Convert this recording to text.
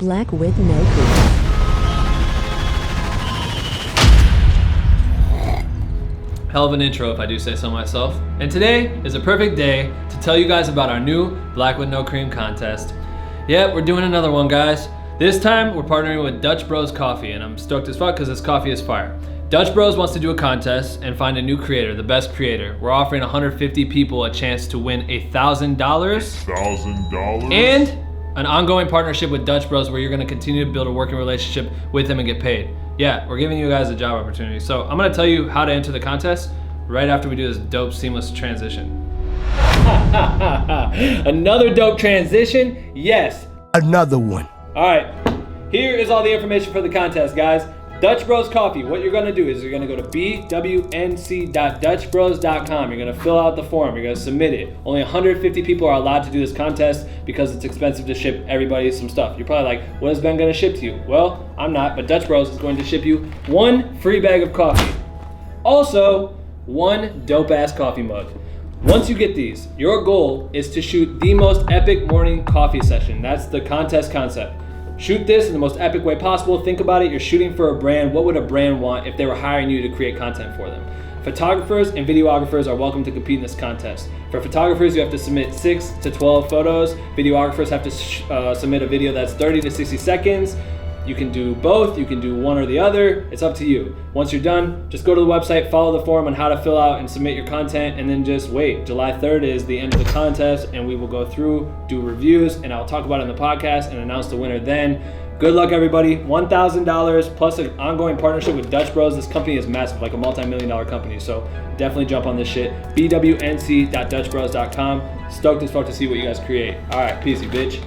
Black with no cream. Hell of an intro if I do say so myself. And today is a perfect day to tell you guys about our new Black with No Cream contest. Yeah, we're doing another one, guys. This time we're partnering with Dutch Bros Coffee, and I'm stoked as fuck because this coffee is fire. Dutch Bros wants to do a contest and find a new creator, the best creator. We're offering 150 people a chance to win $1,000. $1,000? And an ongoing partnership with Dutch Bros where you're gonna continue to build a working relationship with them and get paid. Yeah, we're giving you guys a job opportunity. So I'm gonna tell you how to enter the contest right after we do this dope, seamless transition. Another dope transition? Yes. Another one. All right, here is all the information for the contest, guys. Dutch Bros Coffee, what you're gonna do is you're gonna go to bwnc.dutchbros.com. You're gonna fill out the form, you're gonna submit it. Only 150 people are allowed to do this contest because it's expensive to ship everybody some stuff. You're probably like, what is Ben gonna ship to you? Well, I'm not, but Dutch Bros is going to ship you one free bag of coffee. Also, one dope ass coffee mug. Once you get these, your goal is to shoot the most epic morning coffee session. That's the contest concept. Shoot this in the most epic way possible. Think about it, you're shooting for a brand. What would a brand want if they were hiring you to create content for them? Photographers and videographers are welcome to compete in this contest. For photographers, you have to submit 6 to 12 photos. Videographers have to submit a video that's 30 to 60 seconds. You can do both, you can do one or the other. It's up to you. Once you're done, just go to the website, follow the form on how to fill out and submit your content, and then just wait. July 3rd is the end of the contest, and we will go through, do reviews, and I'll talk about it in the podcast and announce the winner then. Good luck, everybody. $1,000 plus an ongoing partnership with Dutch Bros. This company is massive, like a multi-million-dollar company, so definitely jump on this shit. bwnc.dutchbros.com. Stoked as fuck to see what you guys create. All right, peace, you bitch.